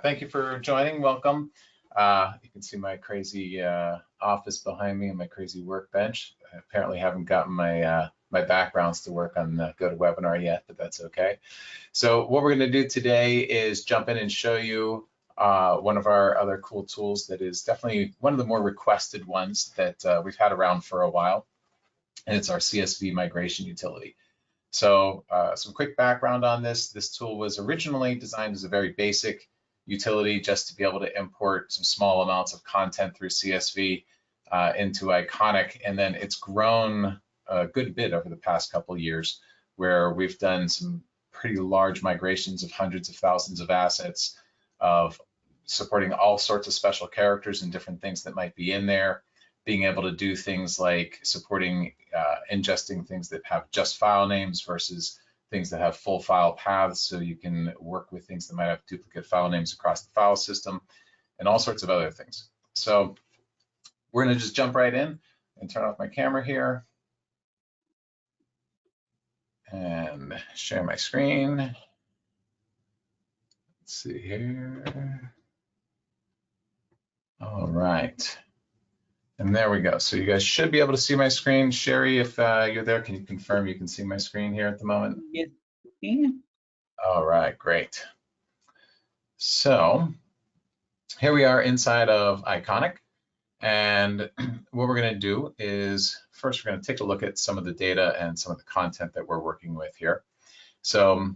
Thank you for joining. Welcome. You can see my crazy office behind me and my crazy workbench. I apparently haven't gotten my my backgrounds to work on the GoToWebinar yet, but that's okay. So what we're going to do today is jump in and show you one of our other cool tools that is definitely one of the more requested ones that we've had around for a while, and it's our CSV migration utility. So some quick background on this. This tool was originally designed as a very basic utility just to be able to import some small amounts of content through CSV into iconik, and then it's grown a good bit over the past couple of years where we've done some pretty large migrations of hundreds of thousands of assets, of supporting all sorts of special characters and different things that might be in there, being able to do things like supporting ingesting things that have just file names versus things that have full file paths, so you can work with things that might have duplicate file names across the file system, and all sorts of other things. So we're going to just jump right in and turn off my camera here and share my screen. Let's see here. All right. And there we go. So you guys should be able to see my screen. Sherry, if you're there, can you confirm you can see my screen here at the moment? Yes. All right, great. So here we are inside of iconik. And what we're going to do is first we're going to take a look at some of the data and some of the content that we're working with here. So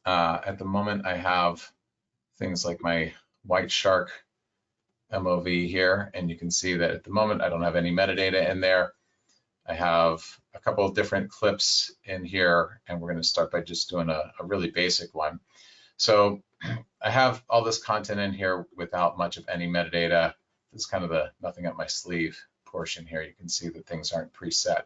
at the moment I have things like my white shark MOV here, and you can see that at the moment I don't have any metadata in there. I have a couple of different clips in here, and we're going to start by just doing a really basic one. So I have all this content in here without much of any metadata. This is kind of the nothing up my sleeve portion here. You can see that things aren't preset.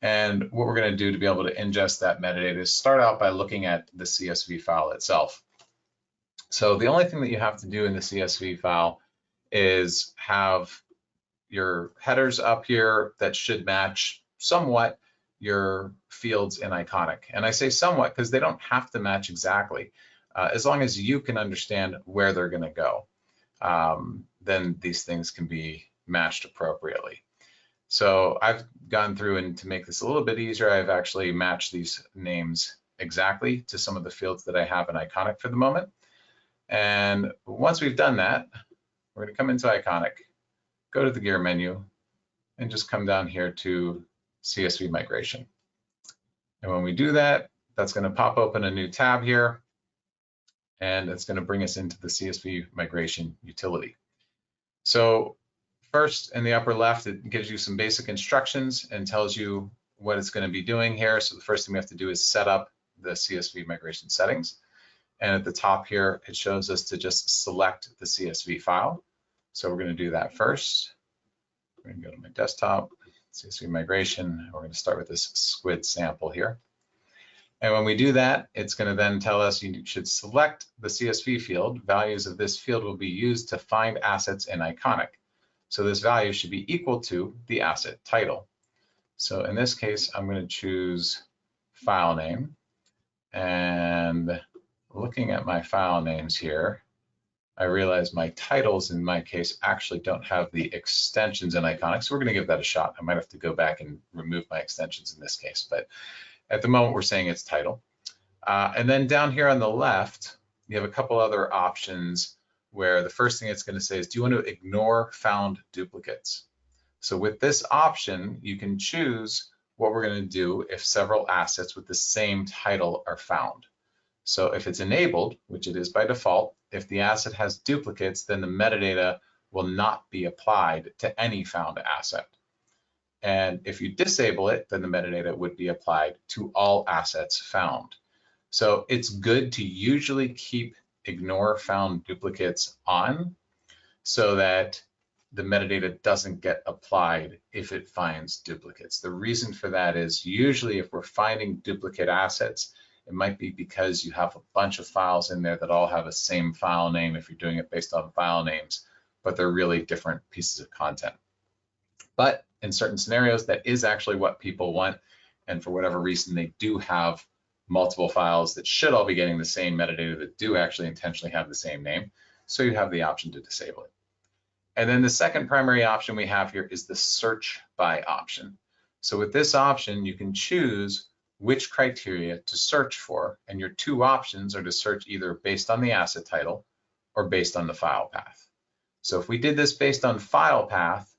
And what we're going to do to be able to ingest that metadata is start out by looking at the CSV file itself. So the only thing that you have to do in the CSV file is have your headers up here that should match somewhat your fields in iconik. And I say somewhat because they don't have to match exactly. As long as you can understand where they're going to go, then these things can be matched appropriately. So I've gone through, and to make this a little bit easier, I've actually matched these names exactly to some of the fields that I have in iconik for the moment. And once we've done that, we're going to come into iconik, go to the gear menu, and just come down here to CSV migration. And when we do that, that's going to pop open a new tab here, and it's going to bring us into the CSV migration utility. So first, in the upper left, it gives you some basic instructions and tells you what it's going to be doing here. So the first thing we have to do is set up the CSV migration settings. And at the top here, it shows us to just select the CSV file. So we're going to do that first. We're going to go to my desktop, CSV migration. We're going to start with this squid sample here. And when we do that, it's going to then tell us you should select the CSV field. Values of this field will be used to find assets in iconik. So this value should be equal to the asset title. So in this case, I'm going to choose file name. And looking at my file names here, I realize my titles in my case actually don't have the extensions in iconik, so we're going to give that a shot. I might have to go back and remove my extensions in this case, but at the moment we're saying it's title. And then down here on the left, you have a couple other options where the first thing it's going to say is, do you want to ignore found duplicates? So with this option, you can choose what we're going to do if several assets with the same title are found. So if it's enabled, which it is by default, if the asset has duplicates, then the metadata will not be applied to any found asset. And if you disable it, then the metadata would be applied to all assets found. So it's good to usually keep ignore found duplicates on so that the metadata doesn't get applied if it finds duplicates. The reason for that is usually if we're finding duplicate assets, it might be because you have a bunch of files in there that all have the same file name if you're doing it based on file names, but they're really different pieces of content. But in certain scenarios, that is actually what people want. And for whatever reason, they do have multiple files that should all be getting the same metadata that do actually intentionally have the same name. So you have the option to disable it. And then the second primary option we have here is the search by option. So with this option, you can choose which criteria to search for, and your two options are to search either based on the asset title or based on the file path. So if we did this based on file path,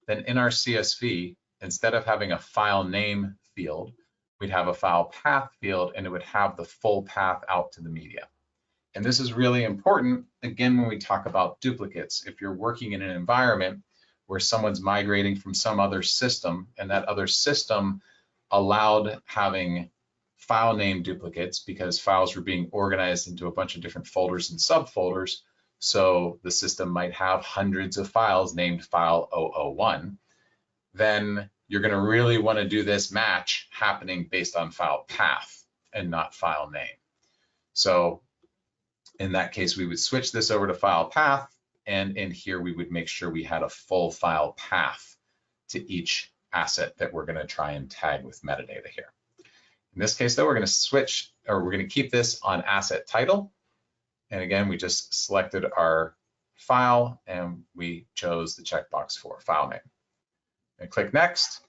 then in our CSV, instead of having a file name field, we'd have a file path field, and it would have the full path out to the media. And this is really important, again, when we talk about duplicates. If you're working in an environment where someone's migrating from some other system, and that other system allowed having file name duplicates because files were being organized into a bunch of different folders and subfolders, so the system might have hundreds of files named file 001, then you're going to really want to do this match happening based on file path and not file name. So in that case, we would switch this over to file path, and in here we would make sure we had a full file path to each asset that we're going to try and tag with metadata here. In this case, though, we're going to switch, or we're going to keep this on asset title. And again, we just selected our file and we chose the checkbox for file name. And click next.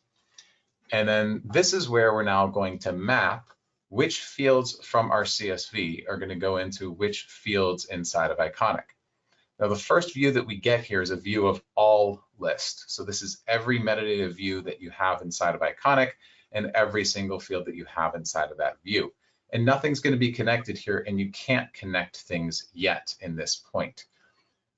And then this is where we're now going to map which fields from our CSV are going to go into which fields inside of iconik. Now, the first view that we get here is a view of all list. So this is every metadata view that you have inside of iconik and every single field that you have inside of that view. And nothing's going to be connected here, and you can't connect things yet in this point.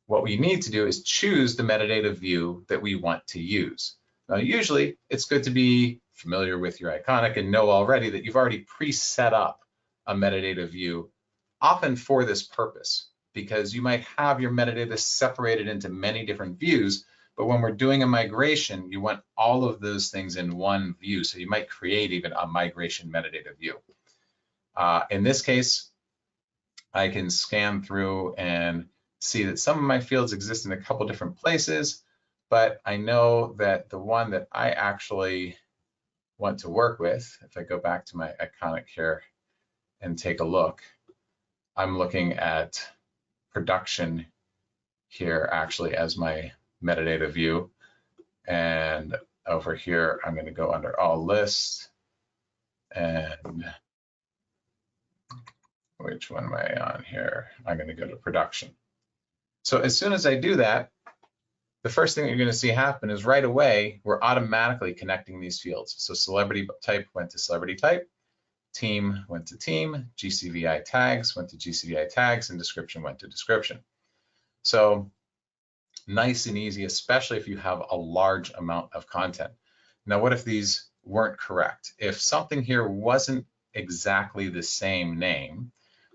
What we need to do is choose the metadata view that we want to use. Now, usually it's good to be familiar with your iconik and know already that you've already preset up a metadata view, often for this purpose, because you might have your metadata separated into many different views, but when we're doing a migration, you want all of those things in one view. So you might create even a migration metadata view. In this case, I can scan through and see that some of my fields exist in a couple different places, but I know that the one that I actually want to work with, if I go back to my iconik here and take a look, I'm looking at production here actually as my metadata view. And over here, I'm going to go under all lists, and which one am I on here? I'm going to go to production. So as soon as I do that, the first thing that you're going to see happen is right away, we're automatically connecting these fields. So celebrity type went to celebrity type, team went to team, GCVI tags went to GCVI tags, and description went to description. So nice and easy, especially if you have a large amount of content. Now, what if these weren't correct? If something here wasn't exactly the same name,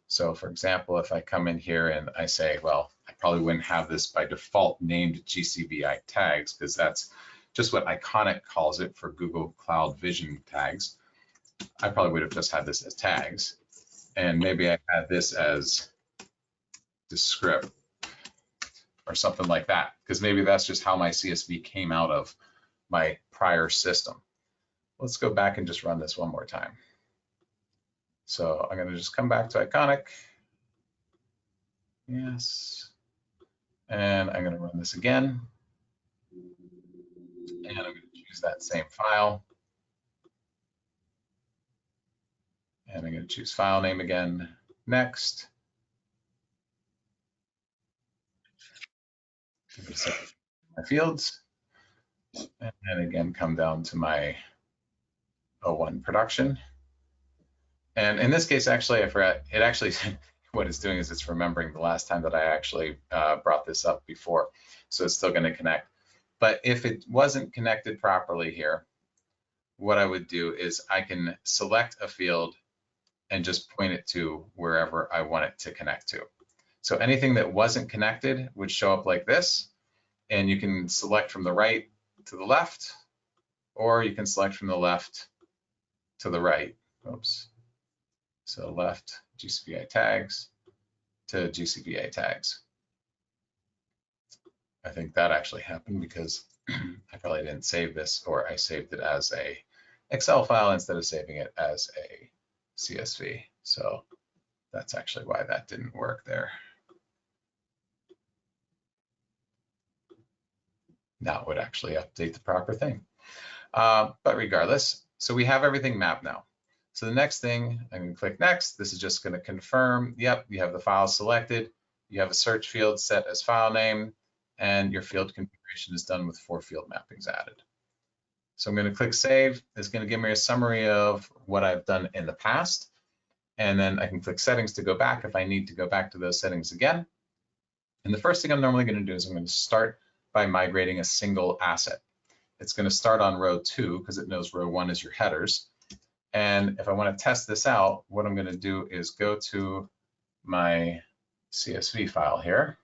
so for example, if I come in here and I say, well, I probably wouldn't have this by default named GCVI tags, because that's just what iconik calls it for Google Cloud Vision tags. I probably would have just had this as tags. And maybe I had this as descript or something like that, because maybe that's just how my CSV came out of my prior system. Let's go back and just run this one more time. So I'm going to just come back to iconik. Yes. And I'm going to run this again. And I'm going to choose that same file. And I'm going to choose file name again. Next. My fields. And then again, come down to my 01 production. And in this case, actually, I forgot, it actually, what it's doing is it's remembering the last time that I actually brought this up before. So it's still going to connect. But if it wasn't connected properly here, what I would do is I can select a field and just point it to wherever I want it to connect to. So anything that wasn't connected would show up like this. And you can select from the right to the left, or you can select from the left to the right. Oops. So left GCVI tags to GCVI tags. I think that actually happened because I probably didn't save this, or I saved it as a Excel file instead of saving it as a CSV. So that's actually why that didn't work there. Now it would actually update the proper thing. But regardless, so we have everything mapped now. So the next thing, I'm going to click next. This is just going to confirm, yep, you have the file selected. You have a search field set as file name, and your field configuration is done with 4 field mappings added. So I'm going to click save. It's going to give me a summary of what I've done in the past. And then I can click settings to go back if I need to go back to those settings again. And the first thing I'm normally going to do is I'm going to start by migrating a single asset. It's going to start on row 2 because it knows row 1 is your headers. And if I want to test this out, what I'm going to do is go to my CSV file here.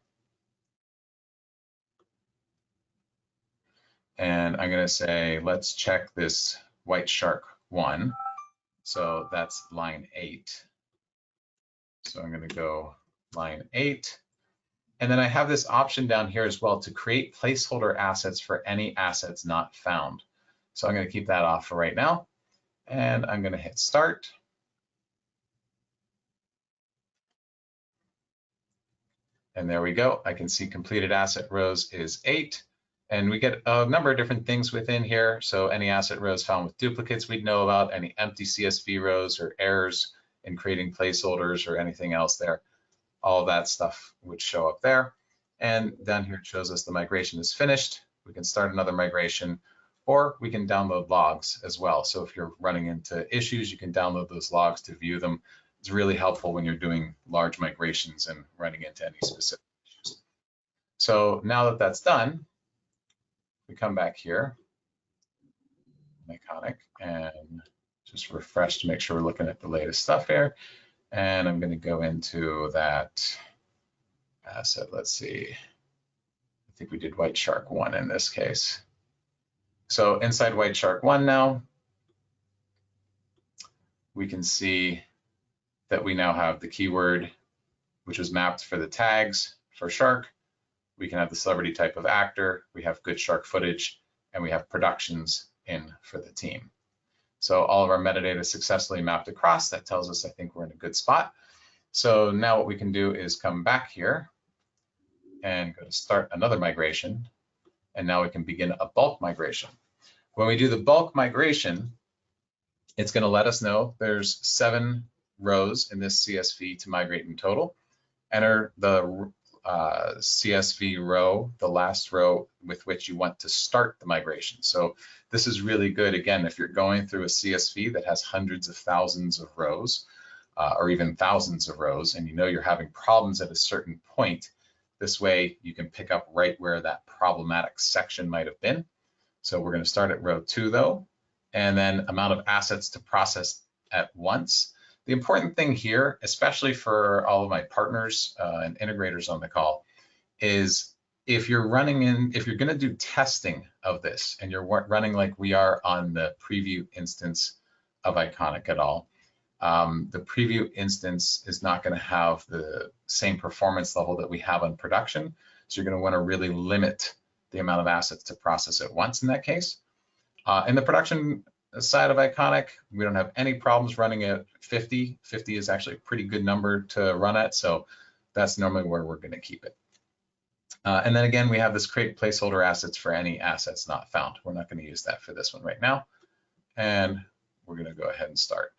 And I'm going to say, let's check this white shark 1. So that's line 8. So I'm going to go line 8. And then I have this option down here as well to create placeholder assets for any assets not found. So I'm going to keep that off for right now. And I'm going to hit start. And there we go. I can see completed asset rows is 8. And we get a number of different things within here. So any asset rows found with duplicates we'd know about, any empty CSV rows or errors in creating placeholders or anything else there. All of that stuff would show up there. And down here it shows us the migration is finished. We can start another migration, or we can download logs as well. So if you're running into issues, you can download those logs to view them. It's really helpful when you're doing large migrations and running into any specific issues. So now that that's done, we come back here, iconik, and just refresh to make sure we're looking at the latest stuff here. And I'm going to go into that asset. Let's see. I think we did White Shark 1 in this case. So inside White Shark 1 now, we can see that we now have the keyword, which was mapped for the tags for shark. We can have the celebrity type of actor. We have good shark footage, and we have productions in for the team. So all of our metadata successfully mapped across. That tells us I think we're in a good spot. So now what we can do is come back here and go to start another migration. And now we can begin a bulk migration. When we do the bulk migration, it's going to let us know there's 7 rows in this CSV to migrate in total. Enter the CSV row, the last row with which you want to start the migration. So this is really good, again, if you're going through a CSV that has hundreds of thousands of rows, or even thousands of rows, and you know you're having problems at a certain point, this way you can pick up right where that problematic section might have been. So we're going to start at row 2 though, and then amount of assets to process at once. The important thing here, especially for all of my partners and integrators on the call, is if you're going to do testing of this and you're running like we are on the preview instance of iconik at all, the preview instance is not going to have the same performance level that we have on production. So you're going to want to really limit the amount of assets to process at once in that case. In the production side of iconik, we don't have any problems running at 50. 50 is actually a pretty good number to run at, so that's normally where we're going to keep it. And then again, we have this create placeholder assets for any assets not found. We're not going to use that for this one right now. And we're going to go ahead and start.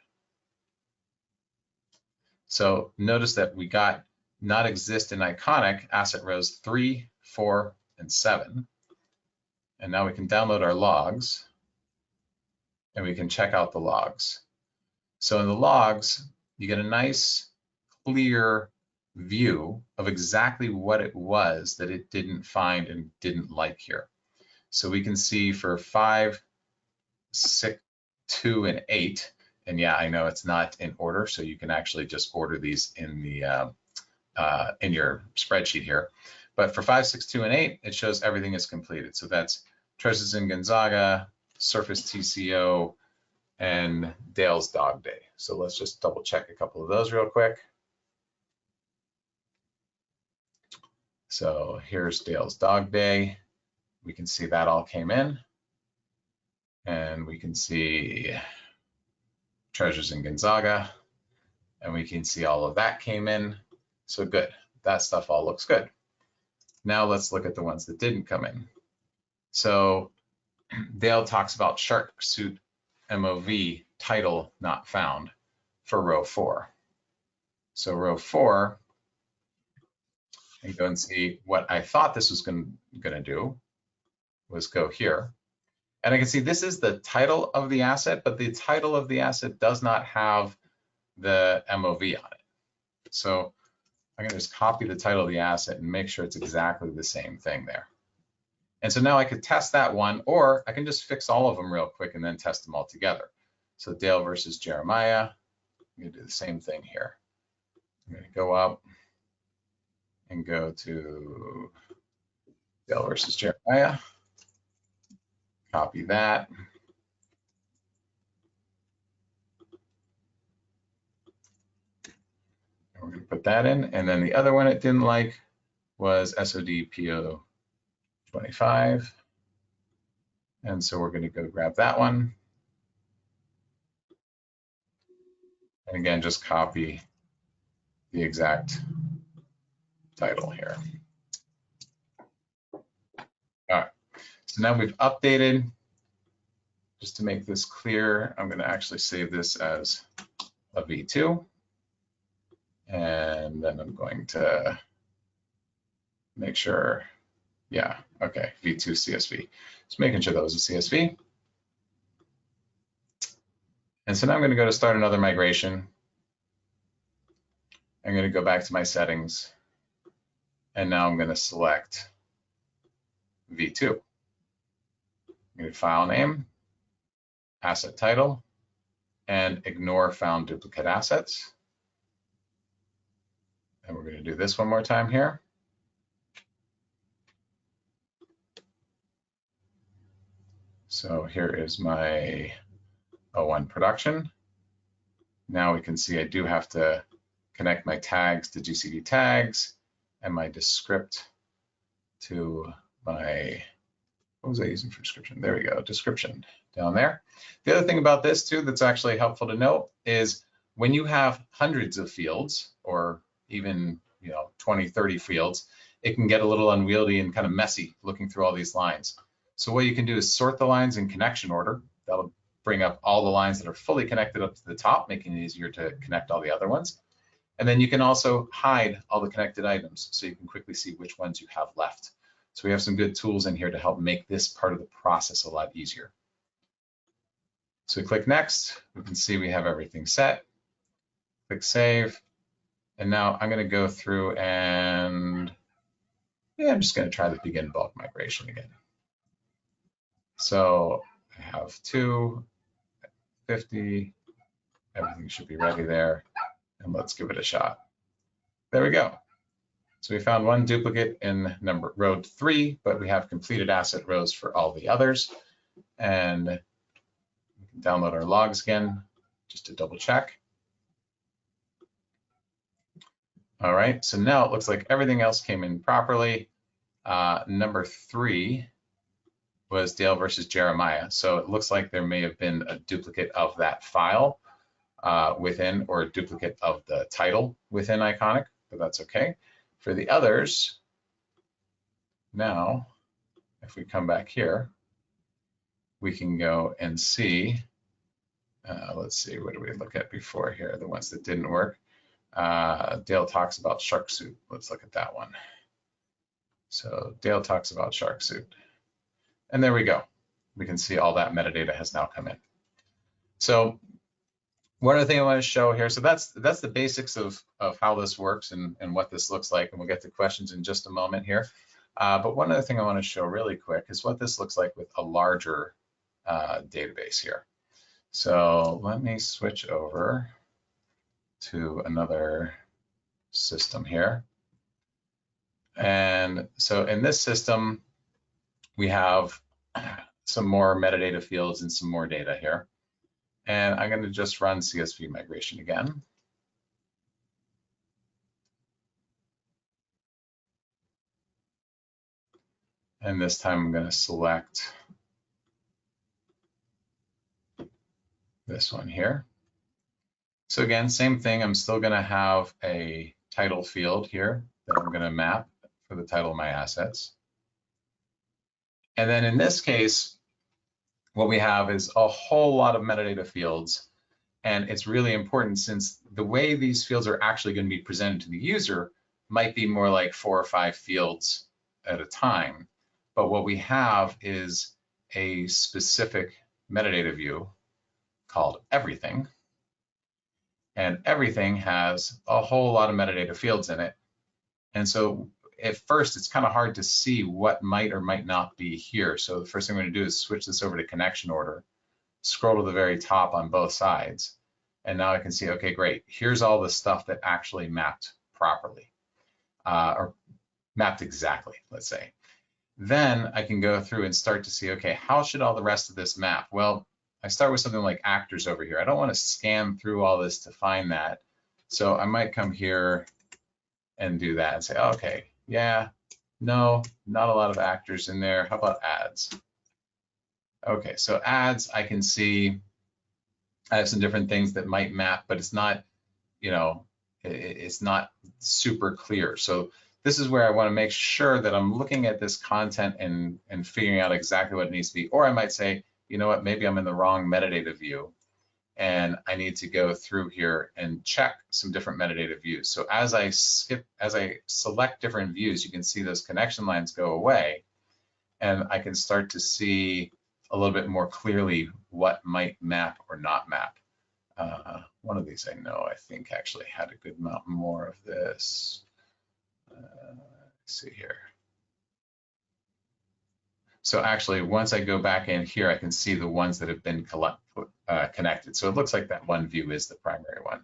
So notice that we got not exist in iconik asset rows 3, 4, and 7. And now we can download our logs and we can check out the logs. So in the logs, you get a nice clear view of exactly what it was that it didn't find and didn't like here. So we can see for 5, 6, 2, and 8, and yeah, I know it's not in order, so you can actually just order these in the in your spreadsheet here. But for 5, 6, 2, and 8, it shows everything is completed. So that's Treasures in Gonzaga, Surface TCO, and Dale's Dog Day. So let's just double check a couple of those real quick. So here's Dale's Dog Day. We can see that all came in. And we can see Treasures in Gonzaga. And we can see all of that came in. So good. That stuff all looks good. Now let's look at the ones that didn't come in. So Dale talks about shark suit MOV title not found for row 4. So row 4, and go and see what I thought this was going to do was go here. And I can see this is the title of the asset, but the title of the asset does not have the MOV on it. So I'm going to just copy the title of the asset and make sure it's exactly the same thing there. And so now I could test that one, or I can just fix all of them real quick and then test them all together. So Dale versus Jeremiah, I'm going to do the same thing here. I'm going to go up and go to Dale versus Jeremiah, copy that. And we're going to put that in. And then the other one it didn't like was SOD PO 25. And so we're going to go grab that one. And again, just copy the exact title here. All right, so now we've updated. Just to make this clear, I'm going to actually save this as a V2. And then I'm going to make sure, yeah, okay, V2 CSV. Just making sure that was a CSV. And so now I'm going to go to start another migration. I'm going to go back to my settings. And now I'm going to select V2. I'm going to file name, asset title, and ignore found duplicate assets. And we're going to do this one more time here. So here is my O1 production. Now we can see I do have to connect my tags to GCD tags and my descript to my, what was I using for description? There we go, description down there. The other thing about this too that's actually helpful to note is when you have hundreds of fields or even 20, 30 fields, it can get a little unwieldy and kind of messy looking through all these lines. So what you can do is sort the lines in connection order. That'll bring up all the lines that are fully connected up to the top, making it easier to connect all the other ones. And then you can also hide all the connected items so you can quickly see which ones you have left. So we have some good tools in here to help make this part of the process a lot easier. So we click next, we can see we have everything set. Click save. And now I'm going to go through and I'm just going to try the begin bulk migration again. So I have 250, everything should be ready there. And let's give it a shot. There we go. So we found one duplicate in row 3, but we have completed asset rows for all the others. And we can download our logs again, just to double check. All right, so now it looks like everything else came in properly. Number 3 was Dale versus Jeremiah. So it looks like there may have been a duplicate of that file within, or a duplicate of the title within iconik, but that's okay. For the others, now, if we come back here, we can go and see, let's see, what did we look at before here? The ones that didn't work. Dale talks about shark suit. Let's look at that one. So Dale talks about shark suit. And there we go. We can see all that metadata has now come in. So one other thing I want to show here, so that's the basics of how this works and what this looks like, and we'll get to questions in just a moment here. But one other thing I want to show really quick is what this looks like with a larger database here. So let me switch over to another system here. And so in this system, we have some more metadata fields and some more data here. And I'm going to just run CSV migration again. And this time I'm going to select this one here. So again, same thing. I'm still going to have a title field here that I'm going to map for the title of my assets. And then in this case, what we have is a whole lot of metadata fields. And it's really important since the way these fields are actually going to be presented to the user might be more like 4 or 5 fields at a time. But what we have is a specific metadata view called everything. And everything has a whole lot of metadata fields in it. And so at first, it's kind of hard to see what might or might not be here. So the first thing I'm going to do is switch this over to connection order, scroll to the very top on both sides. And now I can see, okay, great. Here's all the stuff that actually mapped properly, or mapped exactly, let's say. Then I can go through and start to see, okay, how should all the rest of this map? Well, I start with something like actors over here. I don't want to scan through all this to find that. So I might come here and do that and say, okay, yeah, no, not a lot of actors in there. How about ads? Okay, so ads, I can see I have some different things that might map, but it's not, you know, it's not super clear. So this is where I want to make sure that I'm looking at this content and figuring out exactly what it needs to be. Or I might say, you know what, maybe I'm in the wrong metadata view and I need to go through here and check some different metadata views. So as I select different views, you can see those connection lines go away and I can start to see a little bit more clearly what might map or not map. One of these I know I think actually had a good amount more of this. Let's see here. So actually, once I go back in here, I can see the ones that have been connected. So it looks like that one view is the primary one.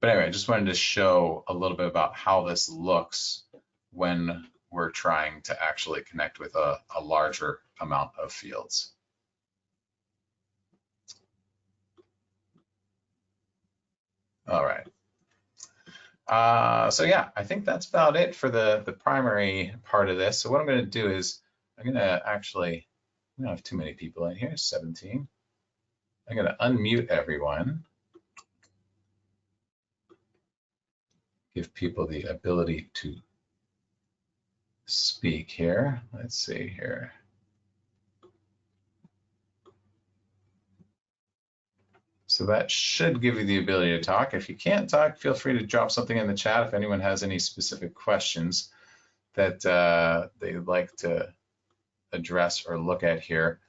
But anyway, I just wanted to show a little bit about how this looks when we're trying to actually connect with a larger amount of fields. All right. So yeah, I think that's about it for the primary part of this. So what I'm going to do is I'm going to actually, we don't have too many people in here, 17. I'm going to unmute everyone. Give people the ability to speak here. Let's see here. So that should give you the ability to talk. If you can't talk, feel free to drop something in the chat if anyone has any specific questions that they'd like to address or look at here.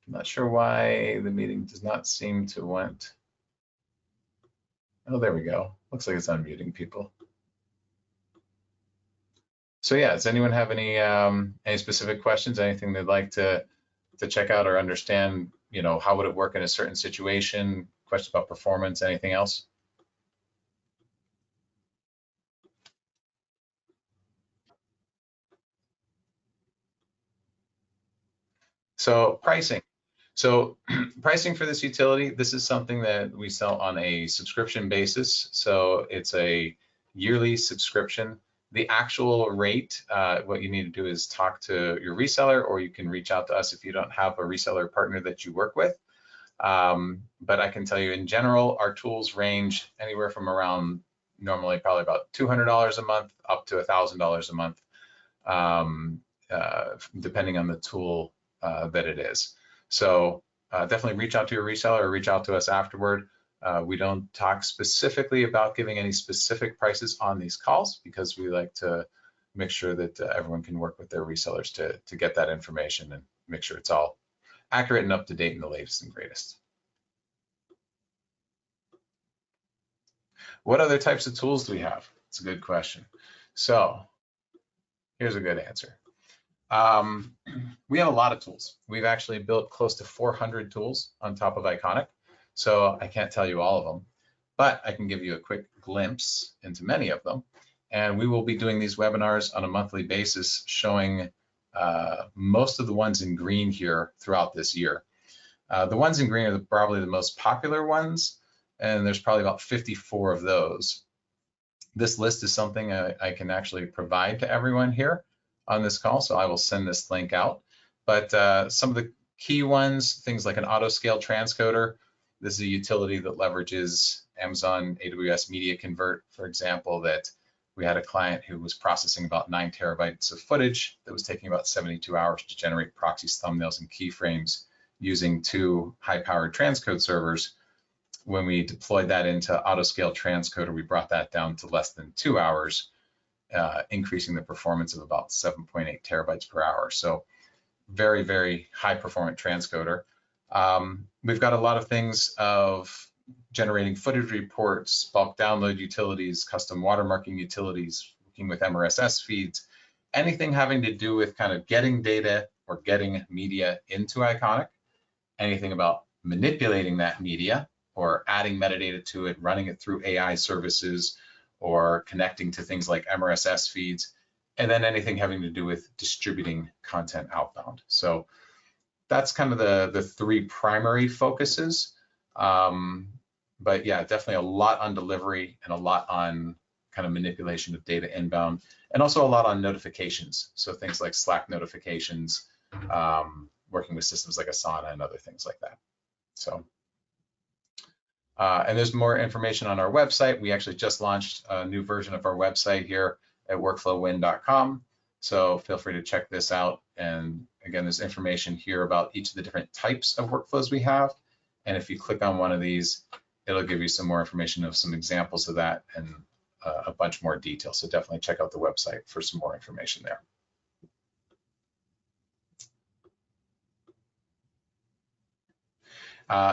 I'm not sure why the meeting does not seem to want. Oh, there we go. Looks like it's unmuting people. So yeah, does anyone have any specific questions? Anything they'd like to check out or understand? You know, how would it work in a certain situation? Questions about performance? Anything else? So pricing. So pricing for this utility, this is something that we sell on a subscription basis. So it's a yearly subscription. The actual rate, what you need to do is talk to your reseller, or you can reach out to us if you don't have a reseller partner that you work with. But I can tell you in general, our tools range anywhere from around normally probably about $200 a month up to $1,000 a month, depending on the tool that it is. So definitely reach out to your reseller or reach out to us afterward. We don't talk specifically about giving any specific prices on these calls because we like to make sure that everyone can work with their resellers to get that information and make sure it's all accurate and up to date and the latest and greatest. What other types of tools do we have? It's a good question. So here's a good answer. We have a lot of tools. We've actually built close to 400 tools on top of iconik. So I can't tell you all of them, but I can give you a quick glimpse into many of them. And we will be doing these webinars on a monthly basis, showing most of the ones in green here throughout this year. The ones in green are probably the most popular ones, and there's probably about 54 of those. This list is something I can actually provide to everyone here on this call, so I will send this link out. But some of the key ones, things like an auto scale transcoder, This is a utility that leverages Amazon AWS Media Convert, for example, that we had a client who was processing about 9 terabytes of footage that was taking about 72 hours to generate proxies, thumbnails, and keyframes using 2 high-powered transcode servers. When we deployed that into autoscale transcoder, we brought that down to less than 2 hours, increasing the performance of about 7.8 terabytes per hour. So very, very high performant transcoder. We've got a lot of things of generating footage reports, bulk download utilities, custom watermarking utilities, working with MRSS feeds, anything having to do with kind of getting data or getting media into Iconic, anything about manipulating that media or adding metadata to it, running it through AI services, or connecting to things like MRSS feeds, and then anything having to do with distributing content outbound. So that's kind of the 3 primary focuses. But yeah, definitely a lot on delivery and a lot on kind of manipulation of data inbound, and also a lot on notifications. So things like Slack notifications, working with systems like Asana and other things like that. So, and there's more information on our website. We actually just launched a new version of our website here at workflowwin.com. So feel free to check this out. And again, there's information here about each of the different types of workflows we have. And if you click on one of these, it'll give you some more information of some examples of that and a bunch more detail. So definitely check out the website for some more information there.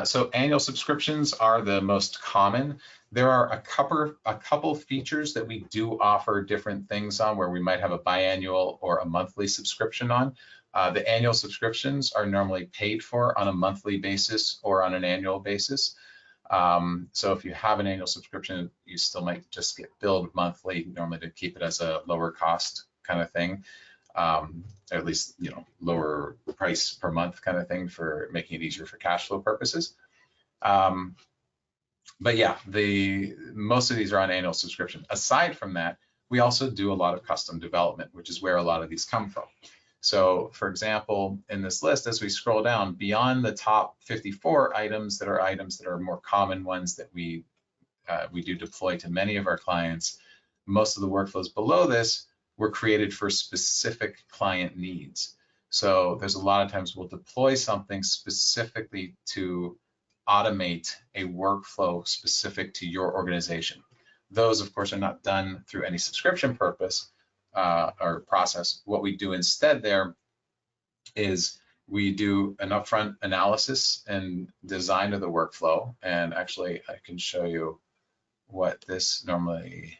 So annual subscriptions are the most common. There are a couple features that we do offer different things on, where we might have a biannual or a monthly subscription on. The annual subscriptions are normally paid for on a monthly basis or on an annual basis. So if you have an annual subscription, you still might just get billed monthly, normally to keep it as a lower cost kind of thing. At least, you know, lower price per month kind of thing, for making it easier for cash flow purposes. But yeah, most of these are on annual subscription. Aside from that, we also do a lot of custom development, which is where a lot of these come from. So for example, in this list, as we scroll down, beyond the top 54 items that are more common ones that we do deploy to many of our clients, most of the workflows below this were created for specific client needs. So there's a lot of times we'll deploy something specifically to automate a workflow specific to your organization. Those, of course, are not done through any subscription purpose or process. What we do instead there is we do an upfront analysis and design of the workflow. And actually, I can show you what this normally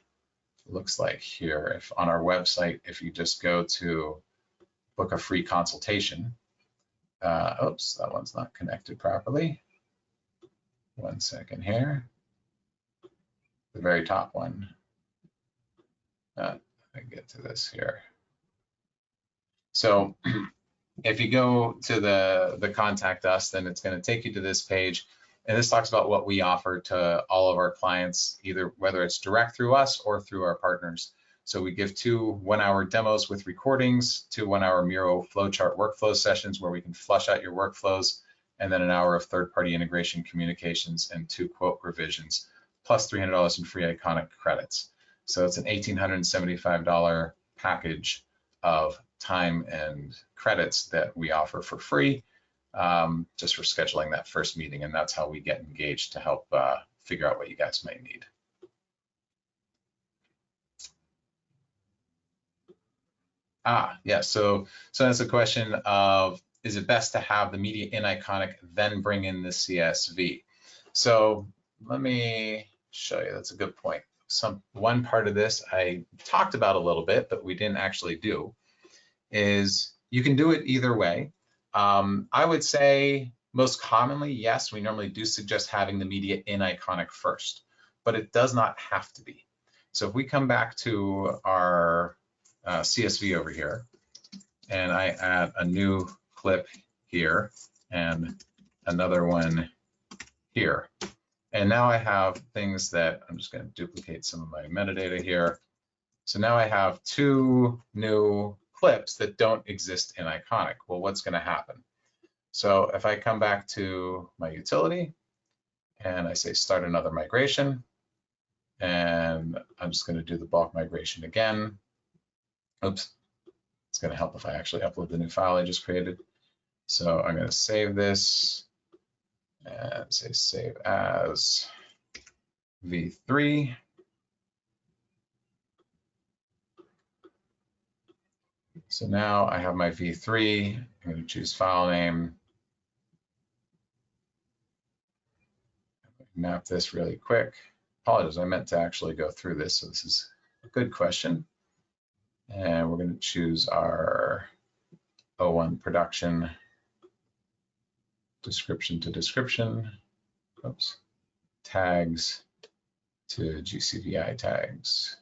looks like here. If on our website, if you just go to book a free consultation, oops, that one's not connected properly. One second here. The very top one. I get to this here. So if you go to the contact us, then it's going to take you to this page. And this talks about what we offer to all of our clients, either whether it's direct through us or through our partners. So we give 2 one-hour demos with recordings, 2 one-hour Miro flowchart workflow sessions where we can flush out your workflows, and then an hour of third-party integration communications and 2 quote revisions, plus $300 in free Iconic credits. So it's an $1,875 package of time and credits that we offer for free, just for scheduling that first meeting. And that's how we get engaged to help figure out what you guys might need. Yeah, so that's a question of, is it best to have the media in Iconic, then bring in the CSV? So let me show you, that's a good point. One part of this I talked about a little bit, but we didn't actually do, is you can do it either way. I would say most commonly, yes, we normally do suggest having the media in Iconic first, but it does not have to be. So if we come back to our CSV over here, and I add a new clip here and another one here, and now I have things that I'm just going to duplicate some of my metadata here. So now I have 2 new clips that don't exist in Iconic. Well, what's going to happen? So if I come back to my utility and I say start another migration. And I'm just going to do the bulk migration again. Oops, it's going to help if I actually upload the new file I just created. So I'm going to save this and say save as v3. So now I have my v3. I'm going to choose file name. Map this really quick. Apologies, I meant to actually go through this, so this is a good question. And we're going to choose our O1 production description to description. Oops. Tags to GCVI tags.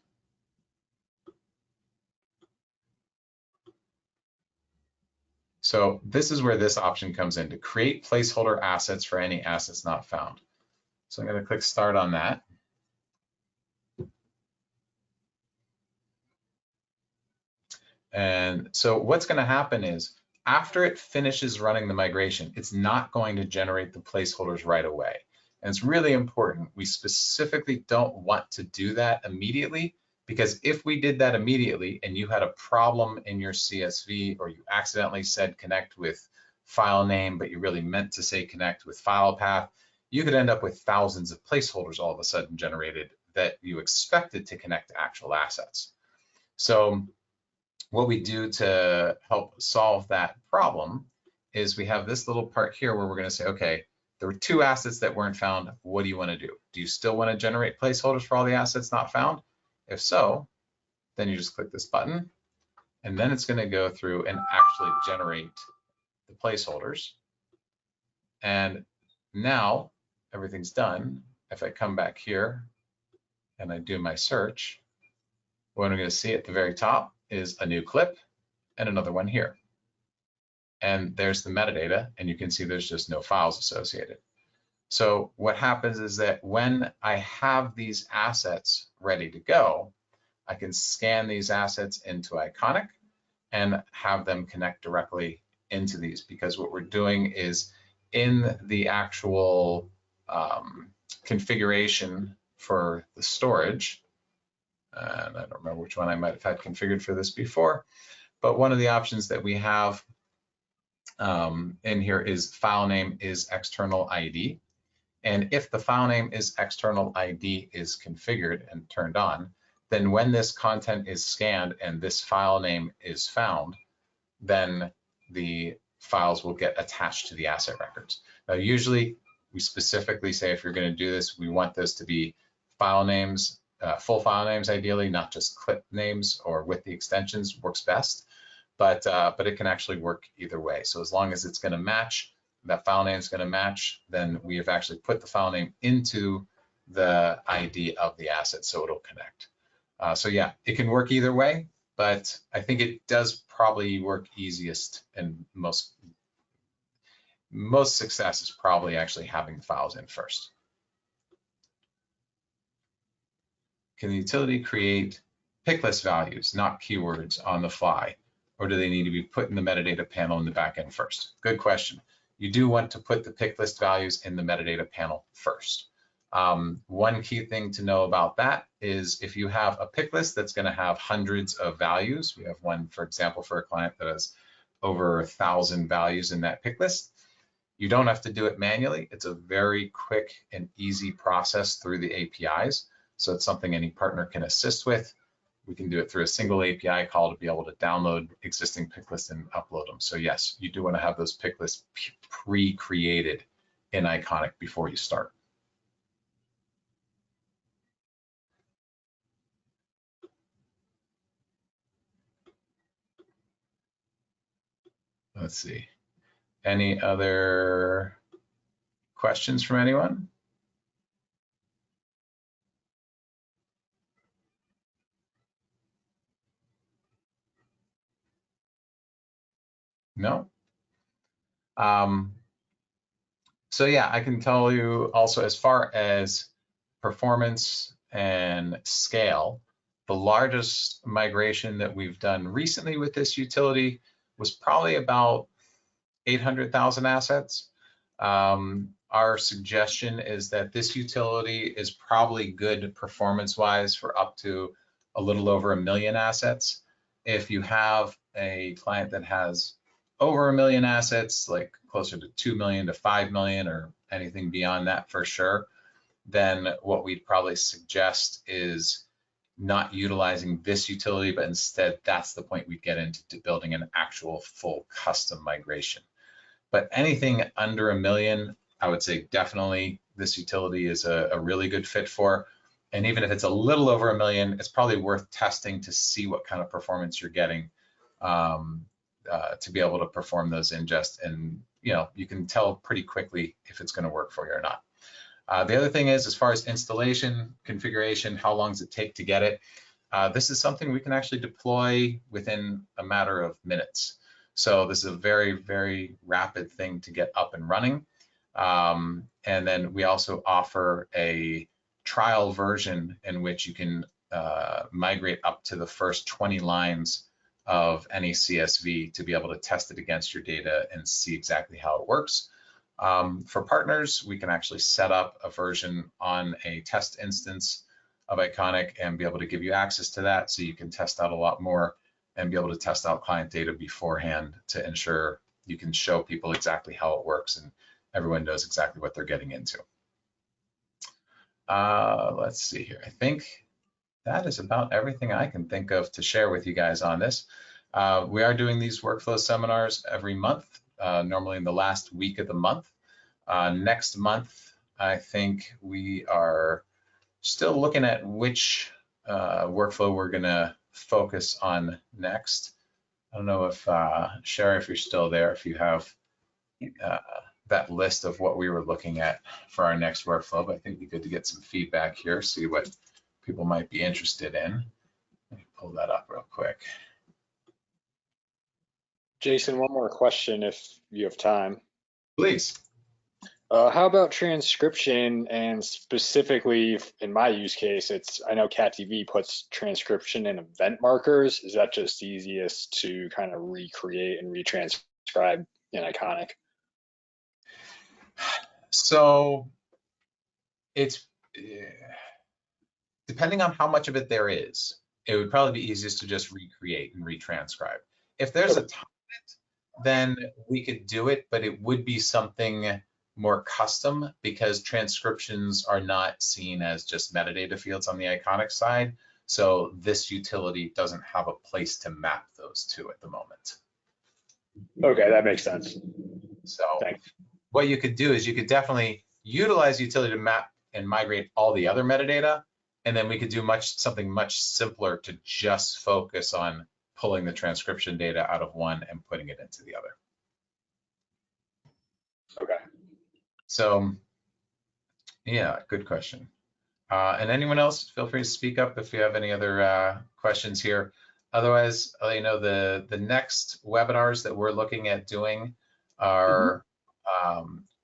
So this is where this option comes in, to create placeholder assets for any assets not found. So I'm going to click start on that. And so what's going to happen is after it finishes running the migration, it's not going to generate the placeholders right away. And it's really important. We specifically don't want to do that immediately, because if we did that immediately and you had a problem in your CSV, or you accidentally said connect with file name, but you really meant to say connect with file path, you could end up with thousands of placeholders all of a sudden generated that you expected to connect to actual assets. So what we do to help solve that problem is we have this little part here where we're going to say, okay, there were 2 assets that weren't found. What do you want to do? Do you still want to generate placeholders for all the assets not found? If so, then you just click this button, and then it's going to go through and actually generate the placeholders. And now everything's done. If I come back here and I do my search, what I'm going to see at the very top is a new clip and another one here. And there's the metadata, and you can see there's just no files associated. So what happens is that when I have these assets ready to go, I can scan these assets into iconik and have them connect directly into these, because what we're doing is in the actual configuration for the storage, and I don't remember which one I might have had configured for this before, but one of the options that we have in here is file name is external ID. And if the file name is external ID is configured and turned on, then when this content is scanned and this file name is found, then the files will get attached to the asset records. Now, usually we specifically say if you're going to do this, we want those to be file names, full file names ideally, not just clip names, or with the extensions works best. But it can actually work either way. So as long as it's going to match, that file name is going to match, then we have actually put the file name into the ID of the asset, so it'll connect. So yeah, it can work either way, but I think it does probably work easiest, and most success is probably actually having the files in first. Can the utility create pick list values, not keywords, on the fly? Or do they need to be put in the metadata panel in the backend first? Good question. You do want to put the pick list values in the metadata panel first. One key thing to know about that is if you have a pick list that's going to have hundreds of values, we have one, for example, for a client that has over 1,000 values in that pick list, you don't have to do it manually. It's a very quick and easy process through the APIs. So it's something any partner can assist with. We can do it through a single API call to be able to download existing pick lists and upload them. So yes, you do want to have those pick lists pre-created in iconik before you start. Let's see. Any other questions from anyone? No? So yeah, I can tell you also, as far as performance and scale, the largest migration that we've done recently with this utility was probably about 800,000 assets. our suggestion is that this utility is probably good performance-wise for up to a little over 1 million assets. If you have a client that has over 1 million assets, like closer to 2 million to 5 million or anything beyond that for sure, then what we'd probably suggest is not utilizing this utility, but instead that's the point we get into building an actual full custom migration. But anything under 1 million, I would say definitely this utility is a really good fit for. And even if it's a little over 1 million, it's probably worth testing to see what kind of performance you're getting to be able to perform those ingest. And you can tell pretty quickly if it's going to work for you or not. The other thing is, as far as installation, configuration, how long does it take to get it? This is something we can actually deploy within a matter of minutes. So this is a very, very rapid thing to get up and running. And then we also offer a trial version in which you can migrate up to the first 20 lines of any CSV to be able to test it against your data and see exactly how it works. For partners, we can actually set up a version on a test instance of iconik and be able to give you access to that so you can test out a lot more and be able to test out client data beforehand to ensure you can show people exactly how it works and everyone knows exactly what they're getting into. Let's see here. I think that is about everything I can think of to share with you guys on this. We are doing these workflow seminars every month, normally in the last week of the month. Next month, I think we are still looking at which workflow we're going to focus on next. I don't know if, Sherry, if you're still there, if you have that list of what we were looking at for our next workflow, but I think it'd be good to get some feedback here, see what people might be interested in. Let me pull that up real quick. Jason, one more question if you have time. Please. How about transcription, and specifically in my use case, I know CatDV puts transcription in event markers. Is that just easiest to kind of recreate and retranscribe in iconik? So it's depending on how much of it there is, it would probably be easiest to just recreate and retranscribe. If there's a ton of it, then we could do it, but it would be something more custom because transcriptions are not seen as just metadata fields on the iconik side. So this utility doesn't have a place to map those to at the moment. Okay, that makes sense. So thanks. What you could do is you could definitely utilize utility to map and migrate all the other metadata, and then we could do something much simpler to just focus on pulling the transcription data out of one and putting it into the other. Okay. So, yeah, good question. And anyone else, feel free to speak up if you have any other questions here. Otherwise, I'll let you know the next webinars that we're looking at doing are,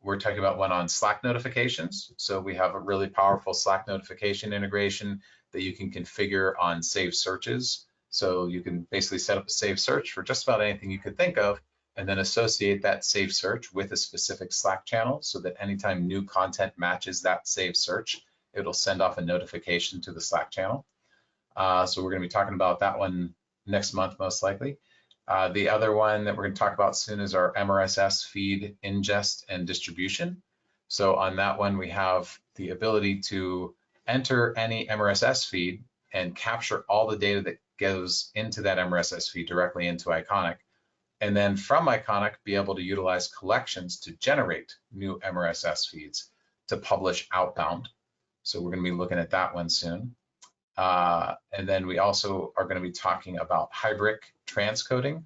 we're talking about one on Slack notifications. So we have a really powerful Slack notification integration that you can configure on saved searches. So you can basically set up a saved search for just about anything you could think of, and then associate that saved search with a specific Slack channel so that anytime new content matches that saved search, it'll send off a notification to the Slack channel. So we're going to be talking about that one next month, most likely. The other one that we're going to talk about soon is our MRSS feed ingest and distribution. So on that one, we have the ability to enter any MRSS feed and capture all the data that goes into that MRSS feed directly into iconik. And then from iconik, be able to utilize collections to generate new MRSS feeds to publish outbound. So we're going to be looking at that one soon. And then we also are going to be talking about Hybrid transcoding,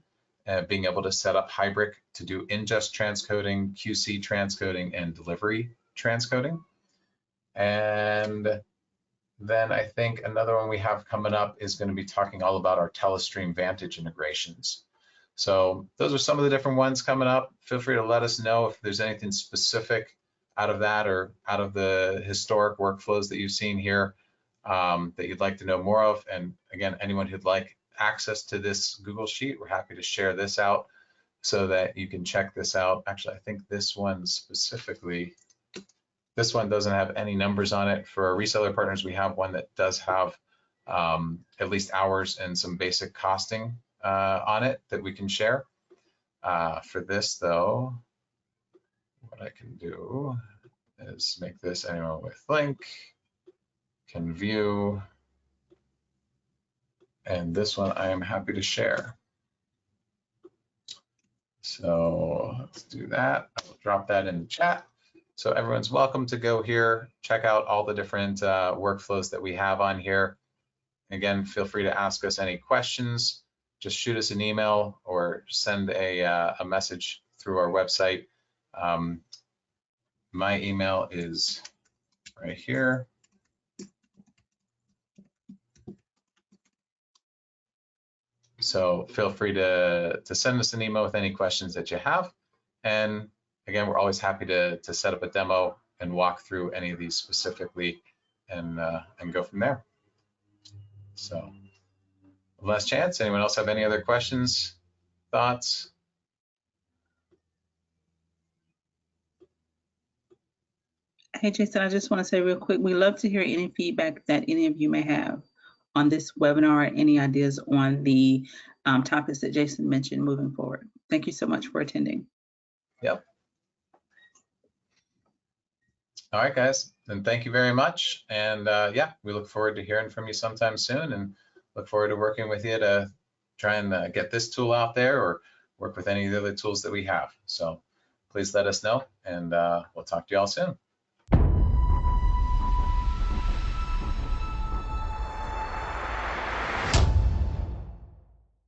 being able to set up Hybrid to do ingest transcoding, QC transcoding, and delivery transcoding. And then I think another one we have coming up is going to be talking all about our Telestream Vantage integrations. So those are some of the different ones coming up. Feel free to let us know if there's anything specific out of that or out of the historic workflows that you've seen here that you'd like to know more of. And again, anyone who'd like access to this Google Sheet, we're happy to share this out so that you can check this out. Actually, I think this one specifically, This one doesn't have any numbers on it. For our reseller partners, we have one that does have at least hours and some basic costing on it that we can share. For this though, what I can do is make this anyone with link can view, and this one I am happy to share. So let's do that. I will drop that in the chat. So everyone's welcome to go here, check out all the different workflows that we have on here. Again, feel free to ask us any questions. Just shoot us an email or send a message through our website. My email is right here. So feel free to send us an email with any questions that you have. And again, we're always happy to set up a demo and walk through any of these specifically and go from there. So last chance, anyone else have any other questions, thoughts? Hey, Jason, I just want to say real quick, we love to hear any feedback that any of you may have on this webinar, or any ideas on the topics that Jason mentioned moving forward. Thank you so much for attending. Yep. All right, guys, then thank you very much. And yeah, we look forward to hearing from you sometime soon, and look forward to working with you to try and get this tool out there or work with any of the other tools that we have. So please let us know, and we'll talk to you all soon.